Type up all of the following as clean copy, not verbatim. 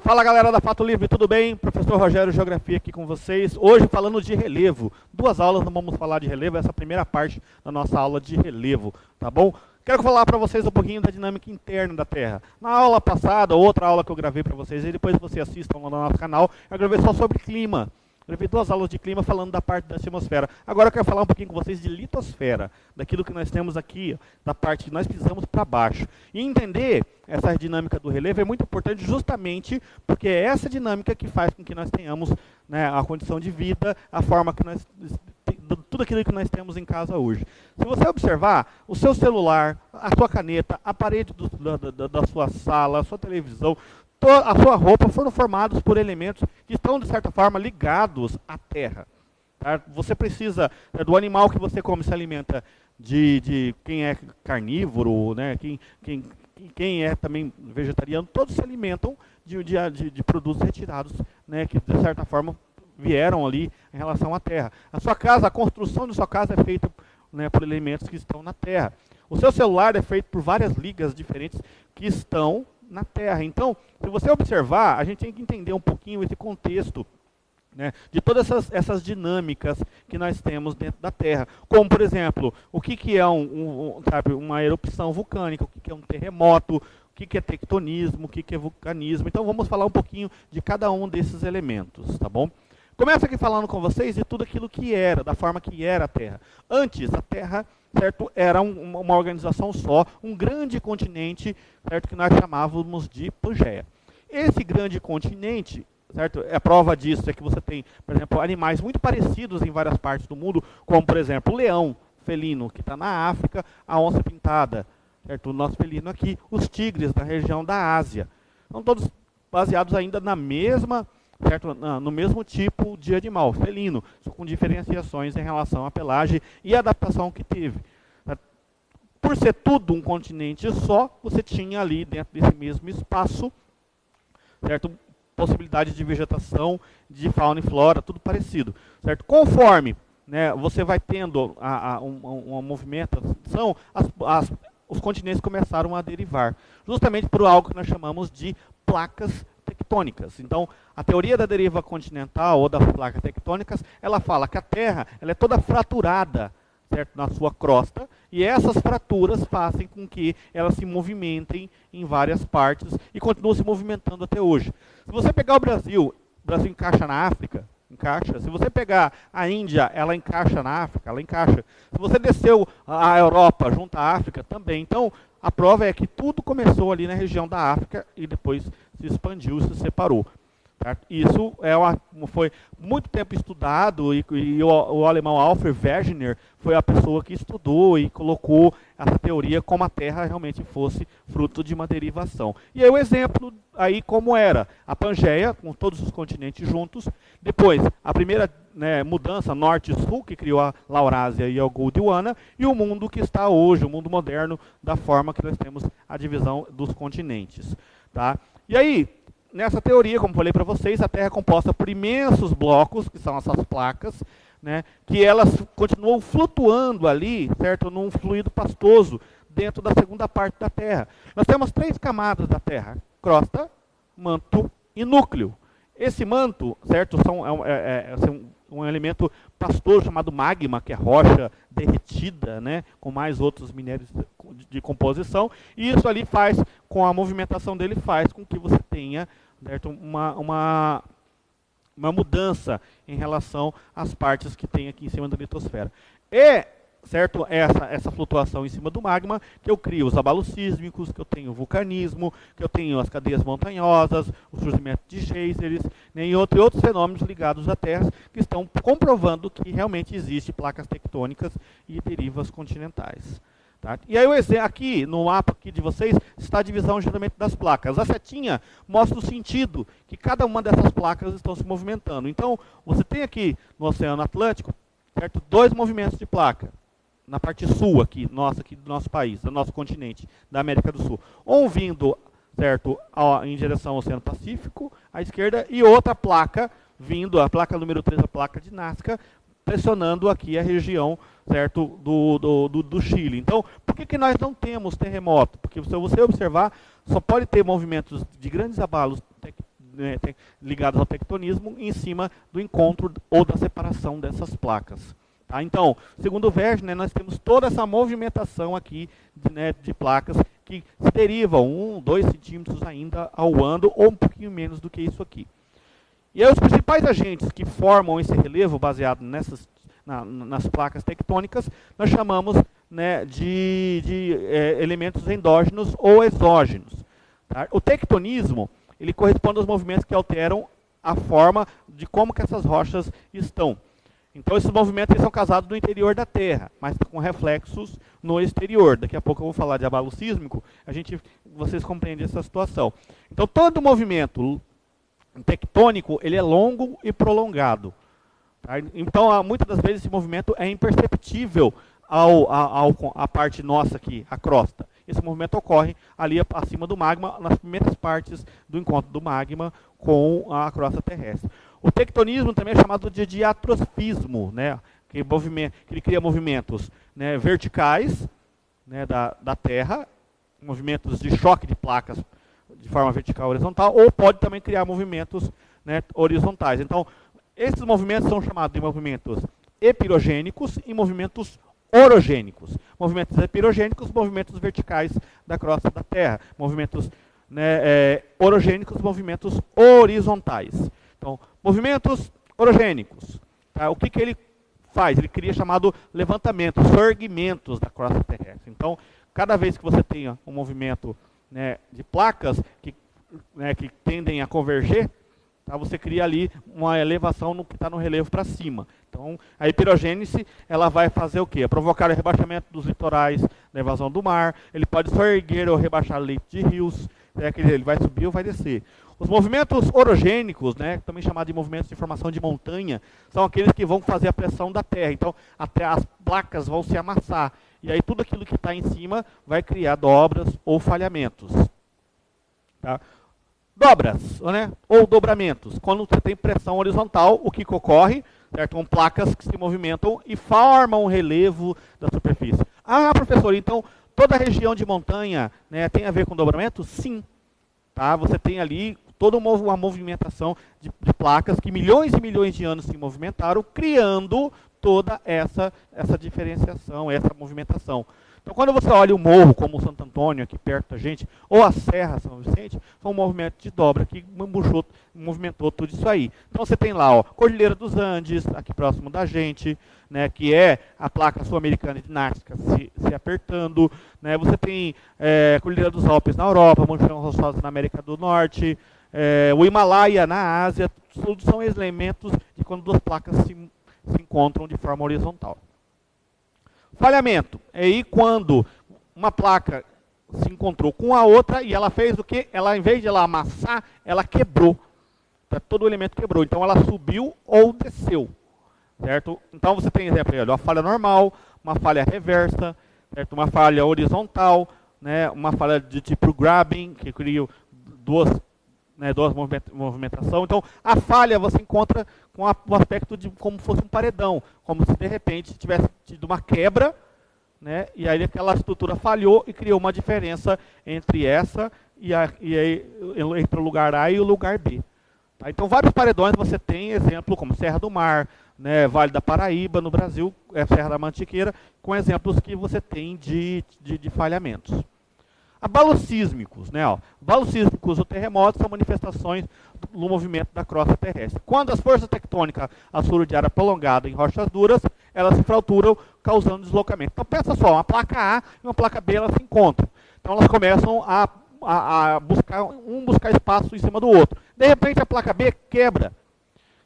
Fala galera da Fato Livre, tudo bem? Professor Rogério Geografia aqui com vocês. Hoje falando de relevo. Duas aulas não vamos falar de relevo, essa é a primeira parte da nossa aula de relevo, tá bom? Quero falar para vocês um pouquinho da dinâmica interna da Terra. Na aula passada, outra aula que eu gravei para vocês, e depois vocês assistam lá no nosso canal, eu gravei só sobre clima. Gravei duas aulas de clima falando da parte da atmosfera. Agora eu quero falar um pouquinho com vocês de litosfera, daquilo que nós temos aqui, da parte que nós pisamos para baixo. E entender essa dinâmica do relevo é muito importante justamente porque é essa dinâmica que faz com que nós tenhamos, né, a condição de vida, a forma que nós... tudo aquilo que nós temos em casa hoje. Se você observar, o seu celular, a sua caneta, a parede da sua sala, a sua televisão, a sua roupa foram formados por elementos que estão, de certa forma, ligados à terra. Tá? Você precisa do animal que você come, se alimenta de quem é carnívoro, né? Quem é também vegetariano, todos se alimentam de produtos retirados, né? Que, de certa forma, vieram ali em relação à terra. A sua casa, a construção de sua casa é feita, né, por elementos que estão na terra. O seu celular é feito por várias ligas diferentes que estão na terra. Então, se você observar, a gente tem que entender um pouquinho esse contexto, né, de todas essas dinâmicas que nós temos dentro da Terra. Como, por exemplo, o que é sabe, uma erupção vulcânica, o que é um terremoto, o que é tectonismo, o que é vulcanismo. Então, vamos falar um pouquinho de cada um desses elementos, tá bom? Começo aqui falando com vocês de tudo aquilo que era, da forma que era a Terra. Antes, a Terra, certo, era uma organização só, um grande continente, certo, que nós chamávamos de Pangeia. Esse grande continente, certo, a prova disso é que você tem, por exemplo, animais muito parecidos em várias partes do mundo, como, por exemplo, o leão felino, que está na África, a onça pintada, certo, o nosso felino aqui, os tigres da região da Ásia. São todos baseados ainda na mesma... certo? No mesmo tipo de animal, felino, só com diferenciações em relação à pelagem e a adaptação que teve. Por ser tudo um continente só, você tinha ali dentro desse mesmo espaço, certo? Possibilidade de vegetação, de fauna e flora, tudo parecido. Certo? Conforme, né, você vai tendo uma movimentação, os continentes começaram a derivar, justamente por algo que nós chamamos de placas tectônicas. Então, a teoria da deriva continental ou das placas tectônicas, ela fala que a Terra ela é toda fraturada, certo, na sua crosta, e essas fraturas fazem com que elas se movimentem em várias partes e continuam se movimentando até hoje. Se você pegar o Brasil encaixa na África, encaixa. Se você pegar a Índia, ela encaixa na África, ela encaixa. Se você desceu a Europa junto à África, também. Então, a prova é que tudo começou ali na região da África e depois se expandiu e se separou. Tá? Isso foi muito tempo estudado e o alemão Alfred Wegener foi a pessoa que estudou e colocou essa teoria como a Terra realmente fosse fruto de uma derivação. E aí o exemplo aí como era a Pangeia, com todos os continentes juntos, depois a primeira, né, mudança norte e sul, que criou a Laurásia e a Gondwana, e o mundo que está hoje, o mundo moderno, da forma que nós temos a divisão dos continentes. Tá? E aí, nessa teoria, como falei para vocês, a Terra é composta por imensos blocos, que são essas placas, né, que elas continuam flutuando ali, certo, num fluido pastoso, dentro da segunda parte da Terra. Nós temos três camadas da Terra: crosta, manto e núcleo. Esse manto, certo, um elemento pastoso chamado magma, que é rocha derretida, né, com mais outros minérios de composição, e isso ali faz, com a movimentação dele, faz com que você tenha, certo, uma mudança em relação às partes que tem aqui em cima da litosfera. E, certo, essa flutuação em cima do magma, que eu crio os abalos sísmicos, que eu tenho o vulcanismo, que eu tenho as cadeias montanhosas, o surgimento de geysers, né, e outros fenômenos ligados à Terra, que estão comprovando que realmente existem placas tectônicas e derivas continentais. Tá? E aí, aqui no mapa aqui de vocês está a divisão geralmente das placas. A setinha mostra o sentido que cada uma dessas placas estão se movimentando. Então, você tem aqui no Oceano Atlântico, certo, dois movimentos de placa. Na parte sul aqui do nosso país, do nosso continente, da América do Sul. Um vindo, certo, em direção ao Oceano Pacífico, à esquerda, e outra placa vindo, a placa número 3, a placa de Nazca, pressionando aqui a região, certo, do Chile. Então, por que nós não temos terremoto? Porque se você observar, só pode ter movimentos de grandes abalos né, ligadas ao tectonismo em cima do encontro ou da separação dessas placas. Tá? Então, segundo o VERJ, né, nós temos toda essa movimentação aqui de placas que se derivam 1, 2 centímetros ainda ao ano, ou um pouquinho menos do que isso aqui. E aí os principais agentes que formam esse relevo baseado nas placas tectônicas, nós chamamos, né, de elementos endógenos ou exógenos. Tá? O tectonismo, ele corresponde aos movimentos que alteram a forma de como que essas rochas estão. Então esses movimentos são causados no interior da Terra, mas com reflexos no exterior. Daqui a pouco eu vou falar de abalo sísmico, vocês compreendem essa situação. Então todo movimento tectônico, ele é longo e prolongado. Tá? Então muitas das vezes esse movimento é imperceptível à parte nossa aqui, a crosta. Esse movimento ocorre ali acima do magma, nas primeiras partes do encontro do magma com a crosta terrestre. O tectonismo também é chamado de diatrofismo, né? Que ele cria movimentos, né, verticais, né, da Terra, movimentos de choque de placas de forma vertical ou horizontal, ou pode também criar movimentos, né, horizontais. Então, esses movimentos são chamados de movimentos epirogênicos e movimentos orogênicos. Movimentos epirogênicos, movimentos verticais da crosta da Terra. Movimentos, né, orogênicos, movimentos horizontais. Então, movimentos orogênicos. Tá? O que ele faz? Ele cria chamado levantamento, sorgimentos da crosta terrestre. Então, cada vez que você tenha um movimento, né, de placas que tendem a converger, tá, você cria ali uma elevação no que está no relevo para cima. Então, a epirogênese, ela vai fazer o quê? Provocar o rebaixamento dos litorais, da evasão do mar. Ele pode só erguer ou rebaixar leito de rios, né, que ele vai subir ou vai descer. Os movimentos orogênicos, né, também chamados de movimentos de formação de montanha, são aqueles que vão fazer a pressão da Terra. Então, as placas vão se amassar. E aí tudo aquilo que está em cima vai criar dobras ou falhamentos. Tá? Dobras, né, ou dobramentos. Quando você tem pressão horizontal, o que ocorre? Certo? São placas que se movimentam e formam um relevo da superfície. Ah, professor, então toda a região de montanha, né, tem a ver com dobramento? Sim. Tá? Você tem ali toda uma movimentação de placas que milhões e milhões de anos se movimentaram, criando toda essa diferenciação, essa movimentação. Então, quando você olha o morro, como o Santo Antônio, aqui perto da gente, ou a Serra São Vicente, são um movimento de dobra que movimentou tudo isso aí. Então, você tem lá, ó, Cordilheira dos Andes, aqui próximo da gente, né, que é a placa sul-americana de Nazca se apertando. Né, você tem Cordilheira dos Alpes na Europa, Montanha Rochosa na América do Norte, o Himalaia na Ásia. Tudo são elementos de quando duas placas se encontram de forma horizontal. Falhamento é aí quando uma placa se encontrou com a outra e ela fez o quê? Ela, em vez de ela amassar, ela quebrou. Todo o elemento quebrou. Então ela subiu ou desceu. Certo? Então você tem exemplo aí, uma falha normal, uma falha reversa, certo? Uma falha horizontal, né? Uma falha de tipo grabbing, que cria duas movimentação. Então, a falha você encontra com o aspecto de como fosse um paredão, como se de repente tivesse tido uma quebra, né, e aí aquela estrutura falhou e criou uma diferença entre essa entre o lugar A e o lugar B. Tá? Então, vários paredões você tem, exemplo como Serra do Mar, né, Vale da Paraíba, no Brasil, Serra da Mantiqueira, com exemplos que você tem de falhamentos. Abalos sísmicos, né? Abalos sísmicos ou terremotos são manifestações do movimento da crosta terrestre. Quando as forças tectônicas assuram de área prolongada em rochas duras, elas se fraturam, causando deslocamento. Então, pensa só, uma placa A e uma placa B, elas se encontram. Então, elas começam a buscar espaço em cima do outro. De repente, a placa B quebra.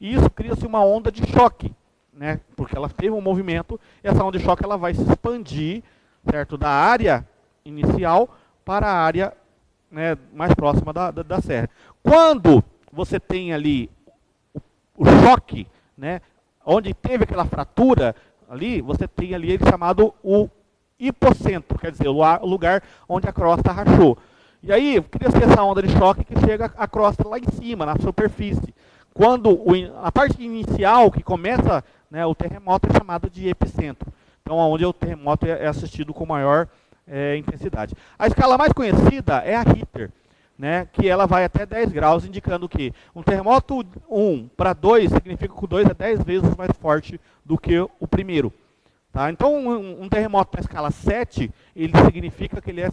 E isso cria-se uma onda de choque, né? Porque ela teve um movimento, e essa onda de choque ela vai se expandir, certo? Da área inicial para a área, né, mais próxima da serra. Quando você tem ali o choque, né, onde teve aquela fratura, ali, você tem ali ele chamado o hipocentro, quer dizer, o lugar onde a crosta rachou. E aí, cria-se essa onda de choque que chega a crosta lá em cima, na superfície. Quando a parte inicial, que começa, né, o terremoto, é chamado de epicentro. Então, onde o terremoto é assistido com maior intensidade. A escala mais conhecida é a Richter. né, que ela vai até 10 graus, indicando que um terremoto 1 para 2 significa que o 2 é 10 vezes mais forte do que o primeiro. Tá? Então, um terremoto na escala 7, ele significa que ele é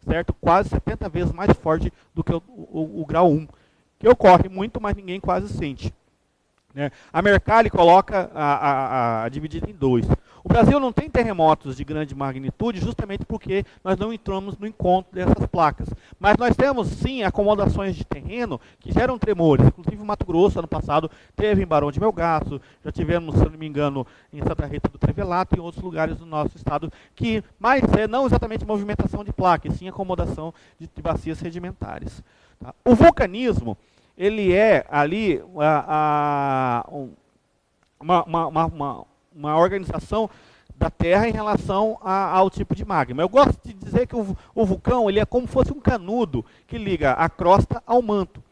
certo, quase 70 vezes mais forte do que o grau 1, que ocorre muito, mas ninguém quase sente. Né? A Mercalli coloca a dividida em 2. O Brasil não tem terremotos de grande magnitude justamente porque nós não entramos no encontro dessas placas. Mas nós temos, sim, acomodações de terreno que geram tremores. Inclusive o Mato Grosso, ano passado, teve em Barão de Melgaço, já tivemos, se não me engano, em Santa Rita do Trevelato e em outros lugares do nosso estado, que mais é não exatamente movimentação de placa, e sim acomodação de bacias sedimentares. Tá? O vulcanismo, ele é ali uma organização da Terra em relação ao tipo de magma. Eu gosto de dizer que o vulcão ele é como se fosse um canudo que liga a crosta ao manto.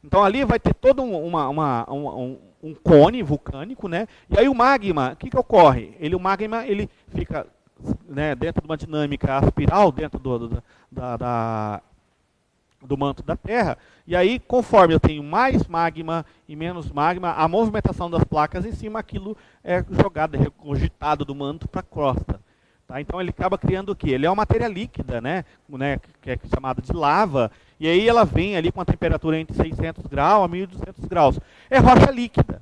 Então ali vai ter todo um cone vulcânico, né? E aí o magma, o que ocorre? O magma ele fica, né, dentro de uma dinâmica aspiral, dentro do manto da Terra, e aí, conforme eu tenho mais magma e menos magma, a movimentação das placas em cima, aquilo é jogado, é regurgitado do manto para a crosta. Tá? Então ele acaba criando o quê? Ele é uma matéria líquida, né, que é chamada de lava, e aí ela vem ali com a temperatura entre 600 graus a 1200 graus. É rocha líquida,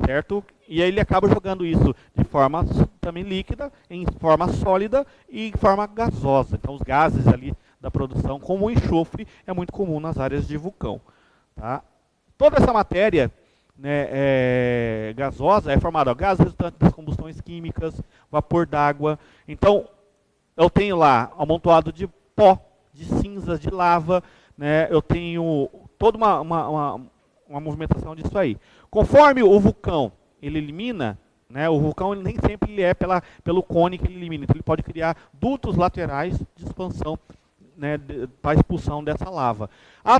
certo? E aí ele acaba jogando isso de forma também líquida, em forma sólida e em forma gasosa. Então os gases ali da produção, como o enxofre, é muito comum nas áreas de vulcão. Tá? Toda essa matéria, né, gasosa é formada por gases resultantes das combustões químicas, vapor d'água. Então, eu tenho lá amontoado de pó, de cinzas, de lava, né, eu tenho toda uma movimentação disso aí. Conforme o vulcão ele elimina, né, o vulcão nem sempre ele é pelo cone que ele elimina, então ele pode criar dutos laterais de expansão, né, para a expulsão dessa lava.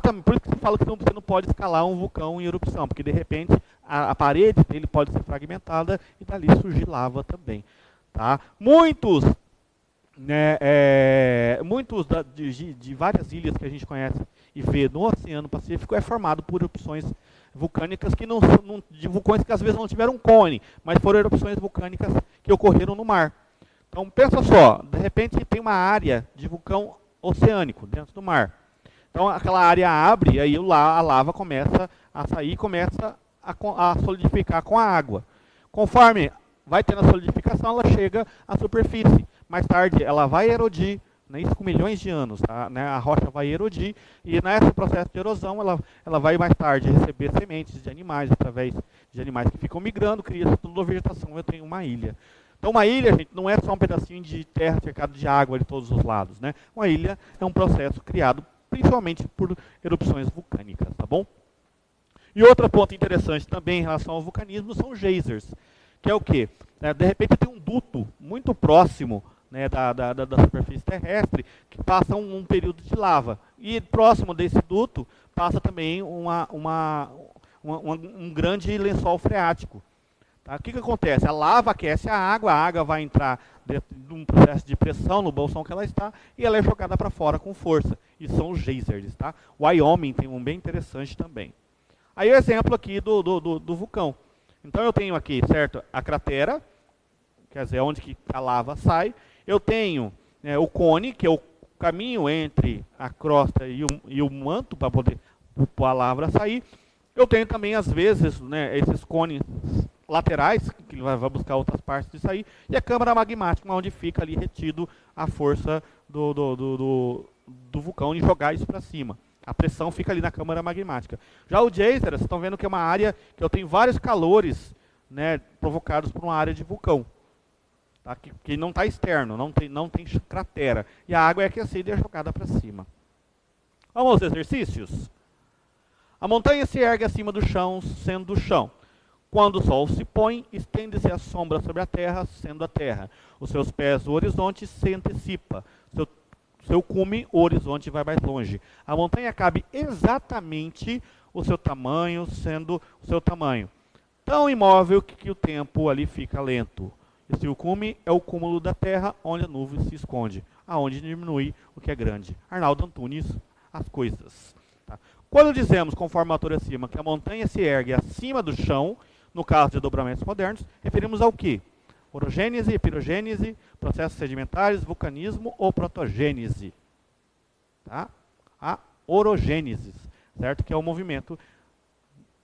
Também, por isso que se fala que você não pode escalar um vulcão em erupção, porque de repente a parede dele pode ser fragmentada e dali surgir lava também. Tá? Muitos de várias ilhas que a gente conhece e vê no Oceano Pacífico é formado por erupções vulcânicas de vulcões que às vezes não tiveram cone, mas foram erupções vulcânicas que ocorreram no mar. Então pensa só, de repente tem uma área de vulcão oceânico, dentro do mar. Então aquela área abre e aí a lava começa a sair e começa a solidificar com a água. Conforme vai tendo a solidificação, ela chega à superfície. Mais tarde ela vai erodir, né, isso com milhões de anos, tá, né, a rocha vai erodir e nesse processo de erosão ela vai mais tarde receber sementes de animais, através de animais que ficam migrando, cria-se toda a vegetação, eu tenho uma ilha. Então uma ilha, gente, não é só um pedacinho de terra cercado de água de todos os lados, né? Uma ilha é um processo criado principalmente por erupções vulcânicas, tá bom? E outro ponto interessante também em relação ao vulcanismo são os geysers, que é o quê? De repente tem um duto muito próximo, né, da superfície terrestre que passa um período de lava. E próximo desse duto passa também um grande lençol freático. Tá? O que acontece? A lava aquece a água vai entrar dentro de um processo de pressão no bolsão que ela está e ela é jogada para fora com força. E são os geysers. Tá? Wyoming tem um bem interessante também. Aí o exemplo aqui do vulcão. Então eu tenho aqui, certo, a cratera, quer dizer, onde que a lava sai. Eu tenho, né, o cone, que é o caminho entre a crosta e o manto para poder a lava sair. Eu tenho também, às vezes, né, esses cones laterais, que vai buscar outras partes disso aí, e a câmara magmática, onde fica ali retido a força do vulcão em jogar isso para cima. A pressão fica ali na câmara magmática. Já o geyser, vocês estão vendo que é uma área que eu tenho vários calores, né, provocados por uma área de vulcão. Tá? Que não está externo, não tem cratera. E a água é aquecida e é jogada para cima. Vamos aos exercícios? A montanha se ergue acima do chão, sendo o chão. Quando o sol se põe, estende-se a sombra sobre a terra, sendo a terra. Os seus pés, o horizonte, se antecipa. Seu cume, o horizonte vai mais longe. A montanha cabe exatamente o seu tamanho, sendo o seu tamanho. Tão imóvel que o tempo ali fica lento. E o cume é o cúmulo da terra, onde a nuvem se esconde, aonde diminui o que é grande. Arnaldo Antunes, as coisas. Tá? Quando dizemos, conforme a autor acima, que a montanha se ergue acima do chão, no caso de dobramentos modernos, referimos ao quê? Orogênese, epirogênese, processos sedimentares, vulcanismo ou protogênese. Tá? A orogênese, certo? Que é o movimento,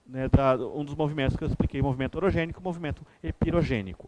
né, um dos movimentos que eu expliquei, movimento orogênico e movimento epirogênico.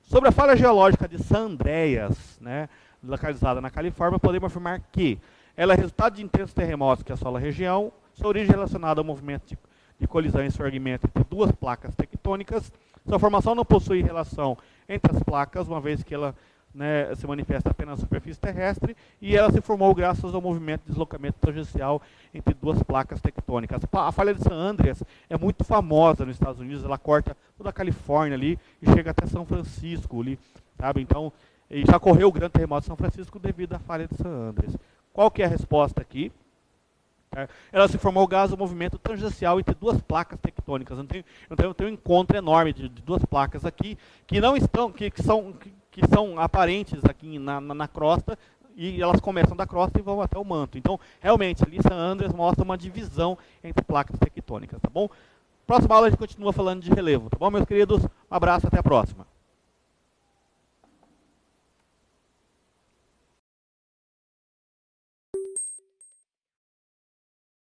Sobre a falha geológica de San Andreas, né, localizada na Califórnia, podemos afirmar que ela é resultado de intensos terremotos que assolam a região, sua origem relacionada ao movimento de colisão e surgimento entre duas placas tectônicas. Sua formação não possui relação entre as placas, uma vez que ela, né, se manifesta apenas na superfície terrestre, e ela se formou graças ao movimento de deslocamento tangencial entre duas placas tectônicas. A falha de San Andreas é muito famosa nos Estados Unidos, ela corta toda a Califórnia ali e chega até São Francisco ali, sabe? Então, e já ocorreu o grande terremoto de São Francisco devido à falha de San Andreas. Qual que é a resposta aqui? Ela se formou graças ao movimento tangencial entre duas placas tectônicas. Então tem um encontro enorme de duas placas aqui que não estão, que são aparentes aqui na crosta, e elas começam da crosta e vão até o manto. Então, realmente, ali San Andreas mostra uma divisão entre placas tectônicas, tá bom? Próxima aula a gente continua falando de relevo, tá bom, meus queridos? Um abraço, até a próxima.